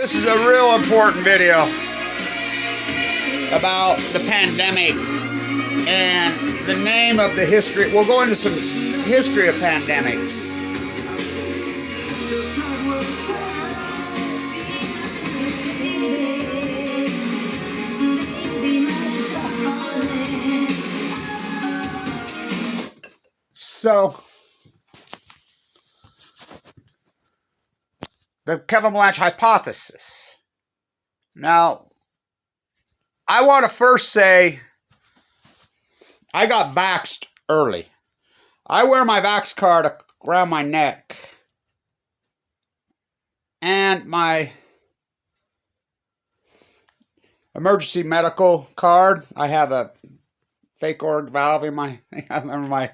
This is a real important video about the pandemic and the name of the history. We'll go into some history of pandemics. So, the Kevin BLANCH hypothesis. Now, I want to first say I got vaxxed early. I wear my vax card around my neck and my emergency medical card. I have a fake org valve in my, I remember my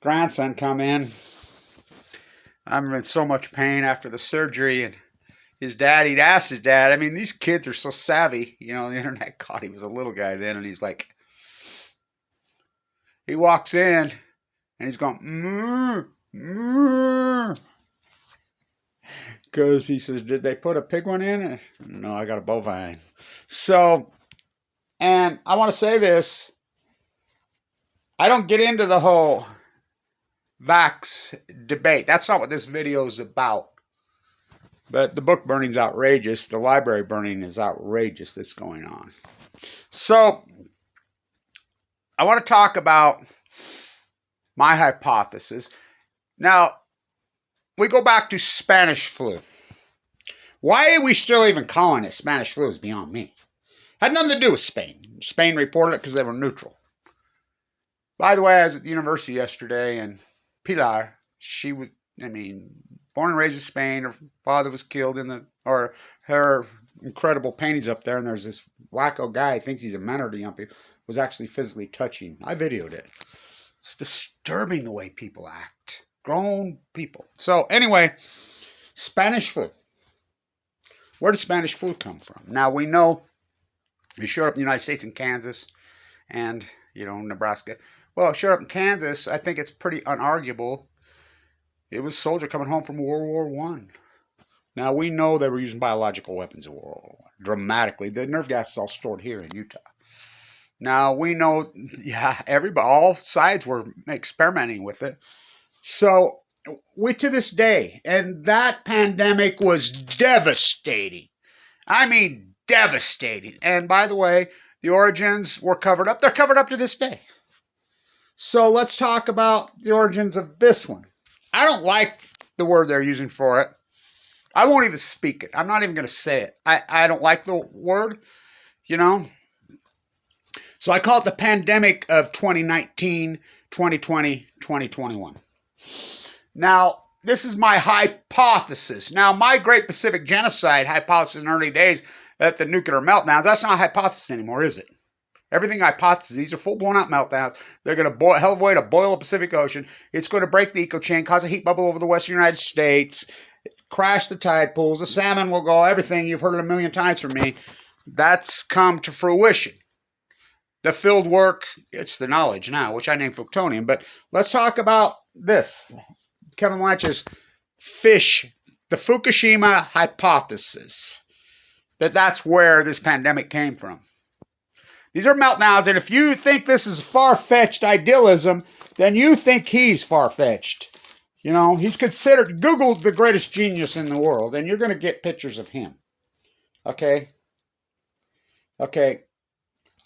grandson come in. I'm in so much pain after the surgery, and he'd asked his dad, I mean, these kids are so savvy, you know, the internet caught, he was a little guy then, and he's like, he walks in, and he's going, because he says, did they put a pig one in? No, I got a bovine. So, and I want to say this, I don't get into the whole vax debate. That's not what this video is about. But the book burning's outrageous. The library burning is outrageous that's going on. So, I want to talk about my hypothesis. Now, we go back to Spanish flu. Why are we still even calling it Spanish flu is beyond me. Had nothing to do with Spain. Spain reported it because they were neutral. By the way, I was at the university yesterday, and Pilar, she was, I mean, born and raised in Spain. Her father was killed in or her incredible paintings up there, and there's this wacko guy, I think he's a mentor to young people, was actually physically touching. I videoed it. It's disturbing the way people act. Grown people. So, anyway, Spanish flu. Where did Spanish flu come from? Now, we know it showed up in the United States in Kansas and, you know, Nebraska. Well, it showed up in Kansas. I think it's pretty unarguable. It was a soldier coming home from World War I. Now, we know they were using biological weapons in World War I. Dramatically. The nerve gas is all stored here in Utah. Now, we know, yeah, all sides were experimenting with it. So, to this day, and that pandemic was devastating. I mean, devastating. And by the way, the origins were covered up. They're covered up to this day. So let's talk about the origins of this one. I don't like the word they're using for it. I won't even speak it. I'm not even going to say it. I don't like the word, you know. So I call it the pandemic of 2019, 2020, 2021. Now, this is my hypothesis. Now, my Great Pacific Genocide hypothesis in early days at the nuclear meltdowns, that's not a hypothesis anymore, is it? Everything hypotheses, these are full-blown out meltdowns. They're going to hell of a way to boil the Pacific Ocean. It's going to break the eco chain, cause a heat bubble over the western United States, crash the tide pools, the salmon will go, everything you've heard it a million times from me. That's come to fruition. The field work, it's the knowledge now, which I name Fructonium. But let's talk about this. Kevin BLANCH's the Fukushima hypothesis. That's where this pandemic came from. These are meltdowns, and if you think this is far-fetched idealism, then you think he's far-fetched. You know, he's considered, Google's the greatest genius in the world, and you're going to get pictures of him. Okay? Okay.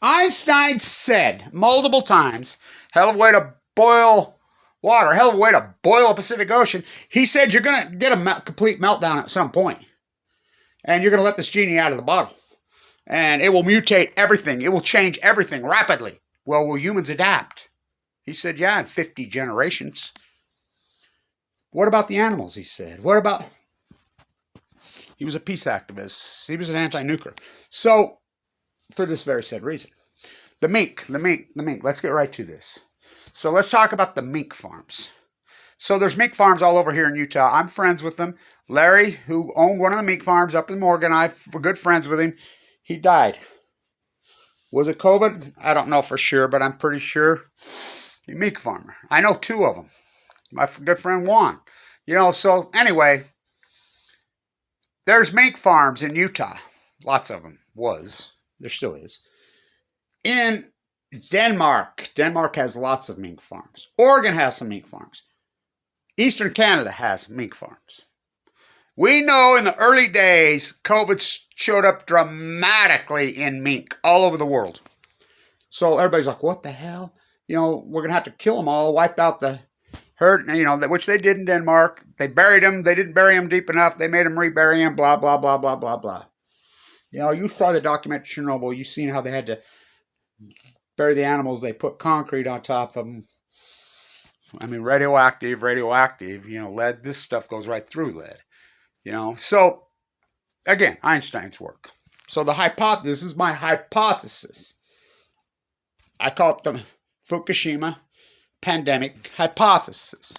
Einstein said multiple times, hell of a way to boil water, hell of a way to boil a Pacific Ocean. He said you're going to get a complete meltdown at some point, and you're going to let this genie out of the bottle. And it will mutate everything. It will change everything rapidly. Well, will humans adapt? He said, yeah, in 50 generations. What about the animals, he said? What about... He was a peace activist. He was an anti-nuclear. So, for this very said reason. The mink. Let's get right to this. So, let's talk about the mink farms. So, there's mink farms all over here in Utah. I'm friends with them. Larry, who owned one of the mink farms up in Morgan, I'm good friends with him. He died. Was it COVID? I don't know for sure, but I'm pretty sure. A mink farmer. I know two of them. My good friend Juan. You know, so anyway, there's mink farms in Utah. Lots of them was. There still is. In Denmark. Denmark has lots of mink farms. Oregon has some mink farms. Eastern Canada has mink farms. We know in the early days, COVID showed up dramatically in mink all over the world. So everybody's like, what the hell? You know, we're going to have to kill them all, wipe out the herd, you know, which they did in Denmark. They buried them. They didn't bury them deep enough. They made them rebury them, blah, blah, blah, blah, blah, blah. You know, you saw the documentary Chernobyl. You seen how they had to bury the animals. They put concrete on top of them. I mean, radioactive, you know, lead. This stuff goes right through lead, you know. So, again, Einstein's work. So the hypothesis, this is my hypothesis. I call it the Fukushima pandemic hypothesis.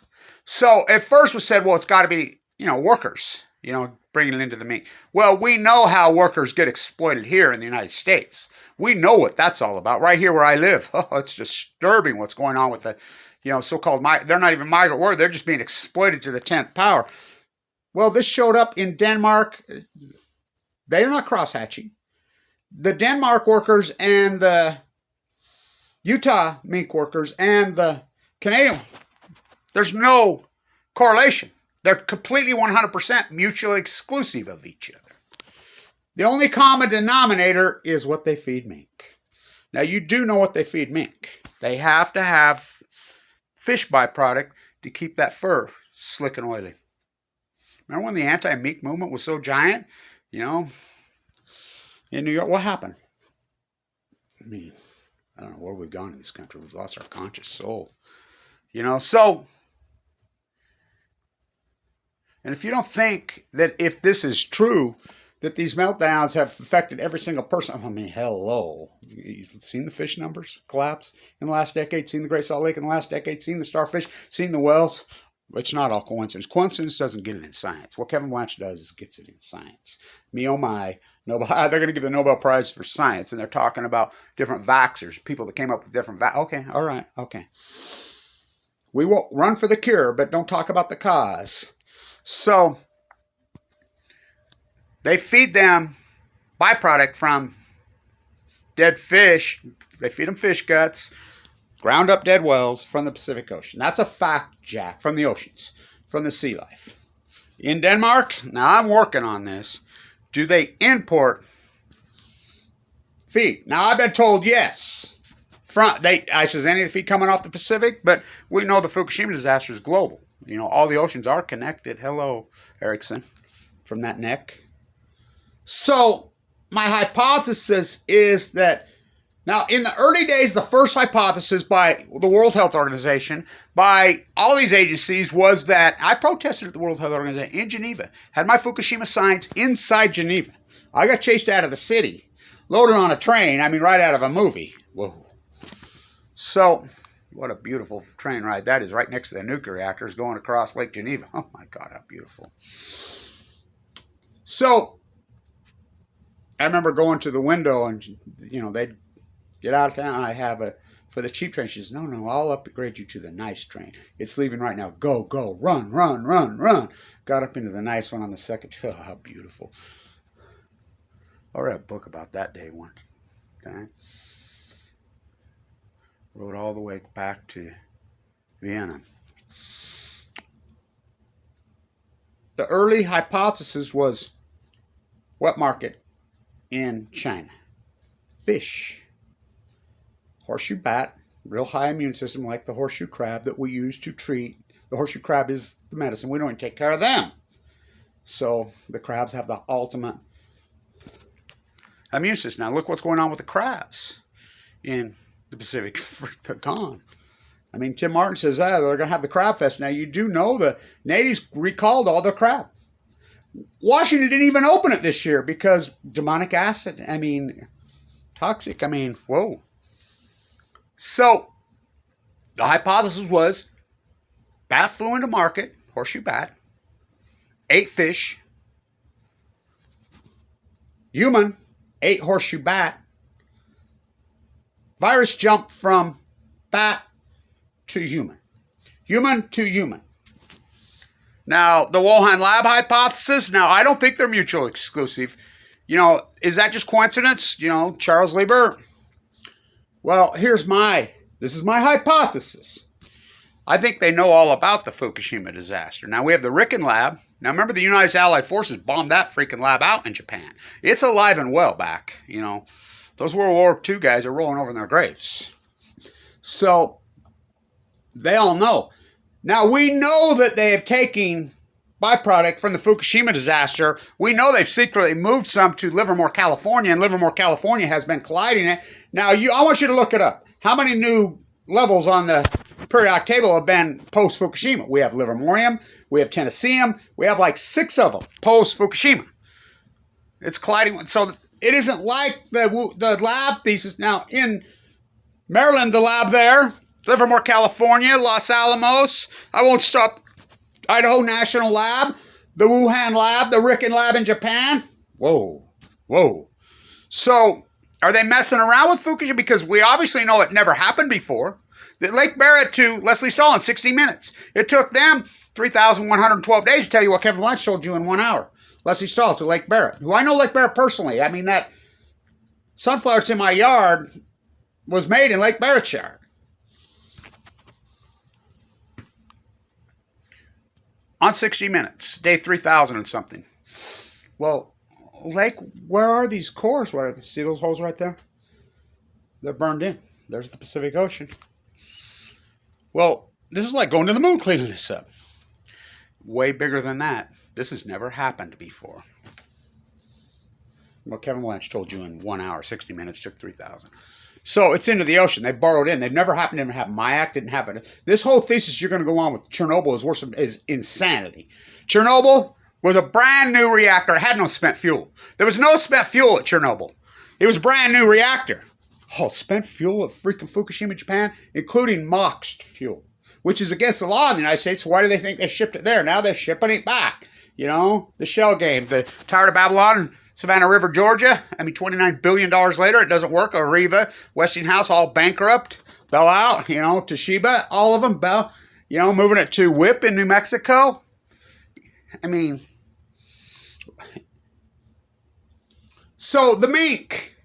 So at first was said, well, it's got to be, you know, workers, you know, bringing it into the meat. Well, we know how workers get exploited here in the United States. We know what that's all about. Right here where I live, it's disturbing what's going on with the, you know, so-called, they're not even migrant workers. They're just being exploited to the 10th power. Well, this showed up in Denmark. They're not cross-hatching. The Denmark workers and the Utah mink workers and the Canadian, there's no correlation. They're completely 100% mutually exclusive of each other. The only common denominator is what they feed mink. Now, you do know what they feed mink. They have to have fish byproduct to keep that fur slick and oily. Remember when the anti-mink movement was so giant? You know, in New York, what happened? I mean, I don't know where we've gone in this country. We've lost our conscious soul. You know, so, and if you don't think that if this is true, that these meltdowns have affected every single person, I mean, hello. You've seen the fish numbers collapse in the last decade, seen the Great Salt Lake in the last decade, seen the starfish, seen the whales. It's not all coincidence. Coincidence doesn't get it in science. What Kevin Blanch does is gets it in science. Me, oh my, Nobel, they're going to give the Nobel Prize for science, and they're talking about different vaxxers, people that came up with different okay, all right, okay. We will run for the cure, but don't talk about the cause. So, they feed them byproduct from dead fish. They feed them fish guts, ground up dead whales from the Pacific Ocean. That's a fact, Jack, from the oceans, from the sea life. In Denmark, now I'm working on this. Do they import feed? Now, I've been told yes. I says, any of the feed coming off the Pacific? But we know the Fukushima disaster is global. You know, all the oceans are connected. Hello, Erickson, from that neck. So, my hypothesis is that, now, in the early days, the first hypothesis by the World Health Organization, by all these agencies, was that I protested at the World Health Organization in Geneva, had my Fukushima signs inside Geneva. I got chased out of the city, loaded on a train, I mean, right out of a movie. Whoa. So, what a beautiful train ride that is, right next to the nuclear reactors going across Lake Geneva. Oh my God, how beautiful. So, I remember going to the window and, you know, they'd get out of town. I have for the cheap train. She says, no, I'll upgrade you to the nice train. It's leaving right now. Go, run. Got up into the nice one on the second. Oh, how beautiful. I read a book about that day one time. Rode all the way back to Vienna. The early hypothesis was wet market in China. Fish. Horseshoe bat, real high immune system like the horseshoe crab that we use to treat. The horseshoe crab is the medicine. We don't even take care of them. So the crabs have the ultimate immune system. Now look what's going on with the crabs in the Pacific. They're gone. I mean, Tim Martin says, they're going to have the crab fest. Now, you do know the natives recalled all their crab. Washington didn't even open it this year because demonic acid, I mean, toxic, I mean, whoa. So, the hypothesis was bat flew into market, horseshoe bat, ate fish, human ate horseshoe bat, virus jumped from bat to human. Human to human. Now, the Wuhan lab hypothesis, now I don't think they're mutually exclusive. You know, is that just coincidence? You know, Charles Lieber? Well, this is my hypothesis. I think they know all about the Fukushima disaster. Now, we have the Riken lab. Now, remember the United Allied Forces bombed that freaking lab out in Japan. It's alive and well back, you know. Those World War II guys are rolling over in their graves. So, they all know. Now, we know that they have taken byproduct from the Fukushima disaster. We know they've secretly moved some to Livermore, California, and Livermore, California has been colliding it. Now, I want you to look it up. How many new levels on the periodic table have been post-Fukushima? We have Livermorium, we have Tennesseum, we have like 6 of them post-Fukushima. It's colliding. So it isn't like the lab thesis. Now, in Maryland, the lab there, Livermore, California, Los Alamos, I won't stop, Idaho National Lab, the Wuhan lab, the Riken lab in Japan. Whoa. So, are they messing around with Fukushima? Because we obviously know it never happened before. The Lake Barrett to Leslie Stahl in 60 minutes. It took them 3,112 days to tell you what Kevin Blanch told you in 1 hour. Leslie Stahl to Lake Barrett, who I know Lake Barrett personally. I mean, that sunflower that's in my yard was made in Lake Barrett's yard. On 60 minutes, day 3,000 and something. Well, Lake, where are these cores? See those holes right there? They're burned in. There's the Pacific Ocean. Well, this is like going to the moon cleaning this up. Way bigger than that. This has never happened before. Well, Kevin Blanch told you in 1 hour, 60 minutes, took 3,000. So it's into the ocean. They borrowed in. They've never happened. Didn't happen. Mayak didn't happen. This whole thesis you're going to go on with Chernobyl is insanity. Chernobyl was a brand new reactor. It had no spent fuel. There was no spent fuel at Chernobyl. It was a brand new reactor. Oh, spent fuel at freaking Fukushima, Japan, including MOXed fuel, which is against the law in the United States. Why do they think they shipped it there? Now they're shipping it back. You know, the shell game. The Tower of Babylon, Savannah River, Georgia. I mean, $29 billion later, it doesn't work. Arriva, Westinghouse, all bankrupt. Bell out, you know, Toshiba, all of them. Bell, you know, moving it to WIP in New Mexico. I mean, so the MINK.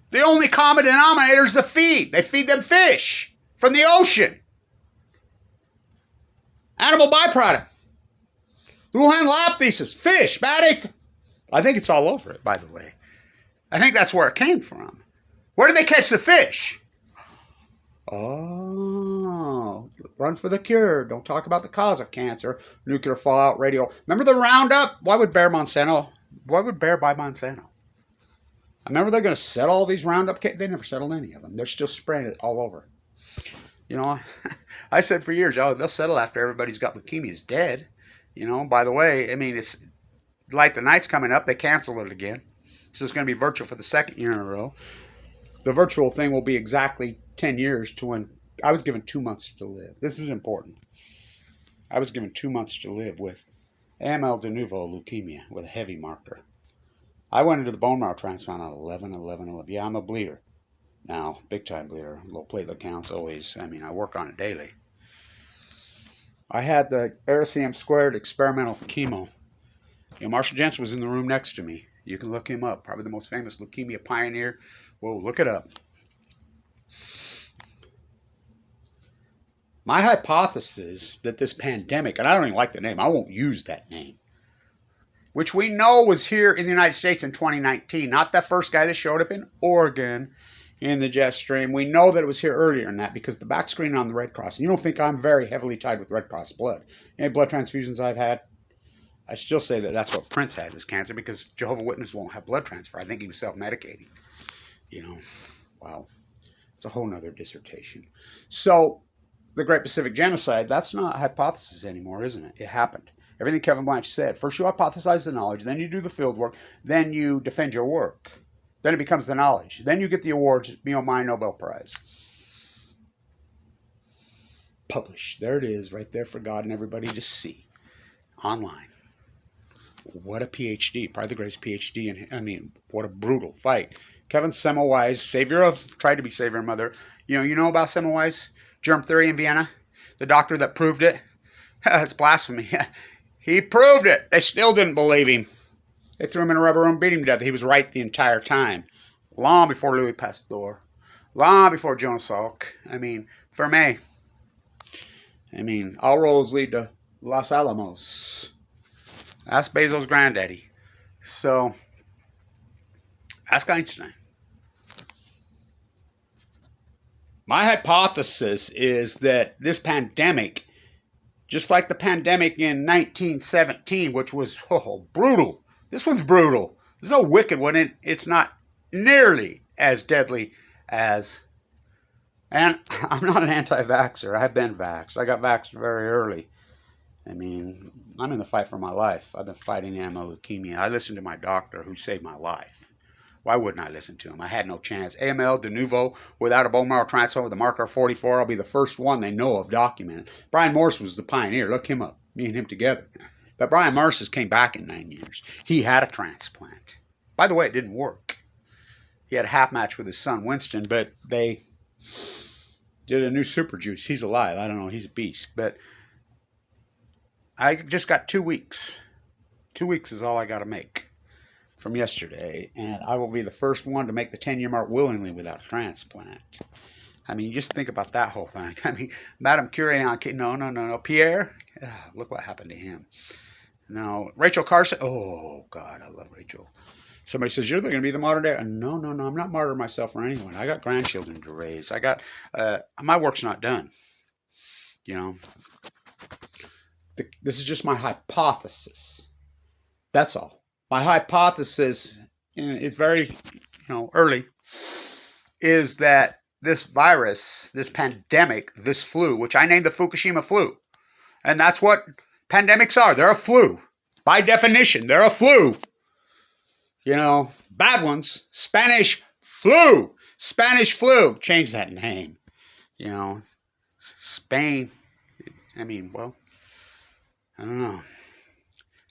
The only common denominator is the feed. They feed them fish from the ocean. Animal byproduct. The Wuhan lab thesis. Fish. Bad. I think it's all over it, by the way. I think that's where it came from. Where did they catch the fish? Oh, run for the cure. Don't talk about the cause of cancer. Nuclear fallout, radio. Remember the Roundup? Why would Bayer buy Monsanto? I remember they're going to settle all these Roundup cases. They never settled any of them. They're still spraying it all over. You know, I said for years, oh, they'll settle after everybody's got leukemia is dead. You know, by the way, I mean, it's like the night's coming up. They cancel it again. So it's going to be virtual for the 2nd year in a row. The virtual thing will be exactly 10 years to when I was given 2 months to live. This is important. I was given 2 months to live with AML de novo leukemia with a heavy marker. I went into the bone marrow transplant on 11/11/11. Yeah, I'm a bleeder. Now, big time bleeder. Low platelet counts always. I mean, I work on it daily. I had the Aricm squared experimental chemo. You know, Marshall Jensen was in the room next to me. You can look him up. Probably the most famous leukemia pioneer. Whoa, look it up. My hypothesis that this pandemic, and I don't even like the name, I won't use that name, which we know was here in the United States in 2019, not that first guy that showed up in Oregon in the jet stream. We know that it was here earlier than that because the back screen on the Red Cross, and you don't think I'm very heavily tied with Red Cross blood. Any blood transfusions I've had, I still say that that's what Prince had was cancer because Jehovah's Witnesses won't have blood transfer. I think he was self-medicating. You know, wow. It's a whole nother dissertation. So, the Great Pacific Genocide, that's not a hypothesis anymore, isn't it? It happened. Everything Kevin Blanch said. First you hypothesize the knowledge, then you do the field work, then you defend your work. Then it becomes the knowledge. Then you get the awards, you know, my Nobel Prize. Published. There it is, right there for God and everybody to see. Online. What a PhD. Probably the greatest PhD. And I mean, what a brutal fight. Kevin Semmelweis, tried to be savior of mother. You know about Semmelweis? Germ theory in Vienna? The doctor that proved it? It's blasphemy. He proved it. They still didn't believe him. They threw him in a rubber room, beat him to death. He was right the entire time. Long before Louis Pasteur. Long before Jonas Salk. I mean, for me. I mean, all roads lead to Los Alamos. That's Bezos' granddaddy. So, ask Einstein. My hypothesis is that this pandemic, just like the pandemic in 1917, which was brutal. This one's brutal. This is a wicked one. It's not nearly as deadly as... And I'm not an anti-vaxxer. I've been vaxxed. I got vaxxed very early. I mean, I'm in the fight for my life. I've been fighting AML leukemia. I listened to my doctor who saved my life. Why wouldn't I listen to him? I had no chance. AML, de novo, without a bone marrow transplant with a marker of 44, I'll be the first one they know of documented. Brian Morse was the pioneer. Look him up. Me and him together. But Brian Morse came back in 9 years. He had a transplant. By the way, it didn't work. He had a half match with his son, Winston, but they did a new super juice. He's alive. I don't know. He's a beast. But I just got 2 weeks. 2 weeks is all I got to make from yesterday, and I will be the first one to make the 10-year mark willingly without a transplant. I mean, just think about that whole thing. I mean, Madame Curie, no. Pierre, look what happened to him. No, Rachel Carson, oh, God, I love Rachel. Somebody says, you're going to be the martyr there. No, I'm not martyring myself for anyone. I got grandchildren to raise. My work's not done. You know, this is just my hypothesis. That's all. My hypothesis, and it's very, early, is that this virus, this pandemic, this flu, which I named the Fukushima flu, and that's what pandemics are. They're a flu. By definition, they're a flu. Bad ones. Spanish flu. Spanish flu. Change that name. Spain. I don't know.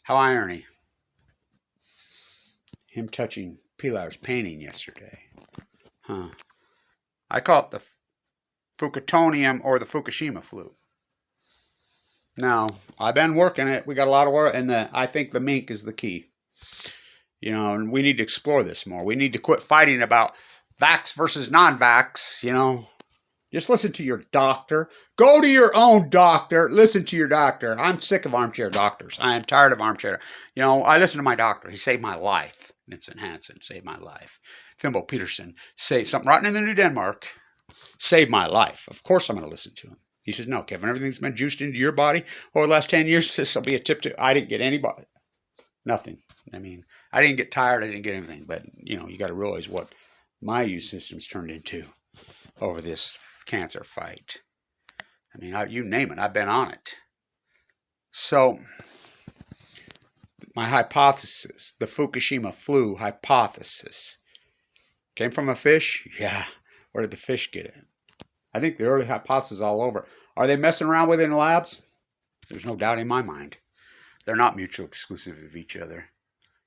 How irony. Him touching Pilar's painting yesterday. I call it the Fukutonium or the Fukushima flu. Now, I've been working it. We got a lot of work, and I think the MINK is the key. And we need to explore this more. We need to quit fighting about vax versus non-vax, Just listen to your doctor. Go to your own doctor. Listen to your doctor. I'm sick of armchair doctors. I am tired of armchair. I listen to my doctor. He saved my life. Vincent Hansen saved my life. Fimbo Peterson saved something rotten in the New Denmark. Saved my life. Of course I'm going to listen to him. He says, no, Kevin, everything's been juiced into your body over the last 10 years. This will be a tip to... I didn't get anybody. Nothing. I didn't get tired. I didn't get anything. But, you got to realize what my immune system's turned into over this cancer fight. You name it. I've been on it. So, my hypothesis, the Fukushima flu hypothesis, came from a fish? Yeah. Where did the fish get it? I think the early hypothesis is all over. Are they messing around with it in labs? There's no doubt in my mind. They're not mutually exclusive of each other.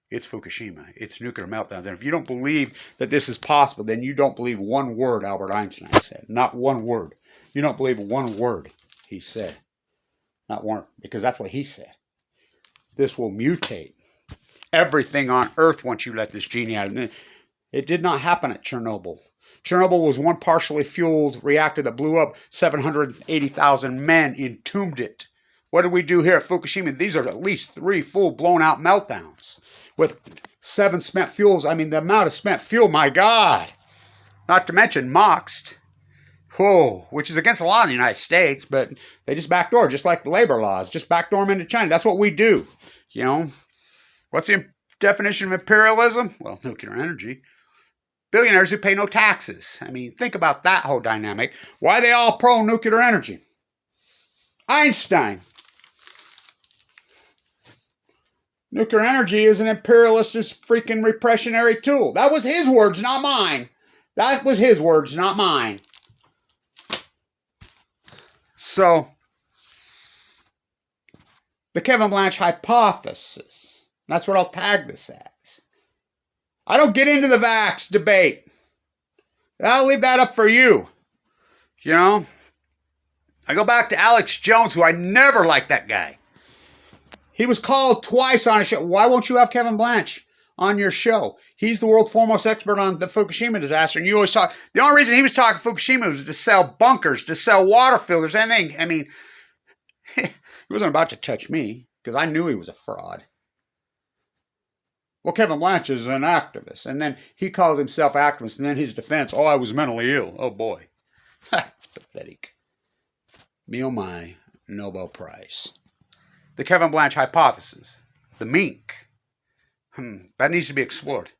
It's Fukushima. It's nuclear meltdowns. And if you don't believe that this is possible, then you don't believe one word Albert Einstein said. Not one word. You don't believe one word he said. Not one, because that's what he said. This will mutate everything on Earth once you let this genie out. And it did not happen at Chernobyl. Chernobyl was one partially fueled reactor that blew up. 780,000 men entombed it. What did we do here at Fukushima? These are at least 3 full blown out meltdowns with 7 spent fuels. The amount of spent fuel, my God. Not to mention MOXed, which is against the law in the United States, but they just backdoor, just like the labor laws, just backdoor them into China. That's what we do. What's the definition of imperialism? Well, nuclear energy. Billionaires who pay no taxes. Think about that whole dynamic. Why are they all pro-nuclear energy? Einstein. Nuclear energy is an imperialist, freaking repressionary tool. That was his words, not mine. That was his words, not mine. So, the Kevin Blanch hypothesis. That's what I'll tag this as. I don't get into the vax debate. I'll leave that up for you. I go back to Alex Jones, who I never liked that guy. He was called twice on a show. Why won't you have Kevin Blanch on your show? He's the world's foremost expert on the Fukushima disaster, and you always talk. The only reason he was talking Fukushima was to sell bunkers, to sell water filters, anything. I mean, he wasn't about to touch me because I knew he was a fraud. Well, Kevin Blanch is an activist, and then he called himself activist, and then his defense, oh, I was mentally ill. Oh, boy. That's pathetic. Me oh my, Nobel Prize. The Kevin Blanch hypothesis. The MINK. That needs to be explored.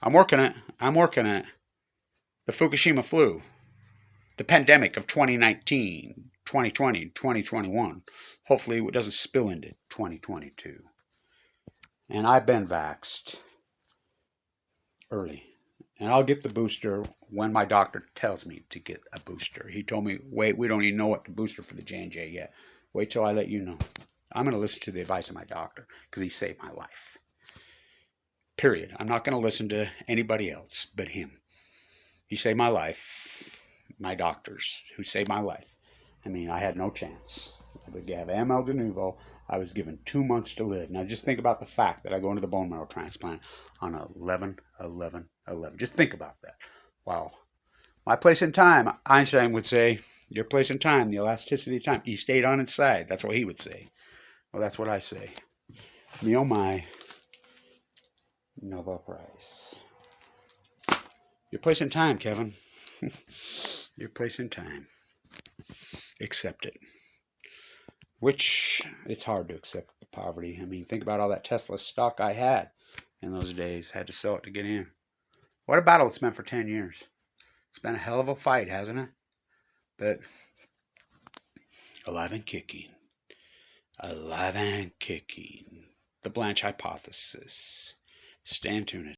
I'm working it. The Fukushima flu. The pandemic of 2019, 2020, 2021. Hopefully it doesn't spill into 2022. And I've been vaxxed early. And I'll get the booster when my doctor tells me to get a booster. He told me, wait, we don't even know what the booster for the J&J yet. Wait till I let you know. I'm going to listen to the advice of my doctor because he saved my life. Period. I'm not going to listen to anybody else but him. He saved my life. My doctors who saved my life. I mean, I had no chance. I would have ML de novo. I was given 2 months to live. Now just think about the fact that I go into the bone marrow transplant on 11/11/11. Just think about that. Wow. My place in time, Einstein would say, your place in time, the elasticity of time. He stayed on its side. That's what he would say. Well, that's what I say. Me oh my, Nobel Prize. Your place in time, Kevin. Your place in time. Accept it. Which, it's hard to accept the poverty. I mean, think about all that Tesla stock I had in those days. Had to sell it to get in. What a battle it's been for 10 years. It's been a hell of a fight, hasn't it? But alive and kicking. Alive and kicking. The Blanch hypothesis. Stay tuned.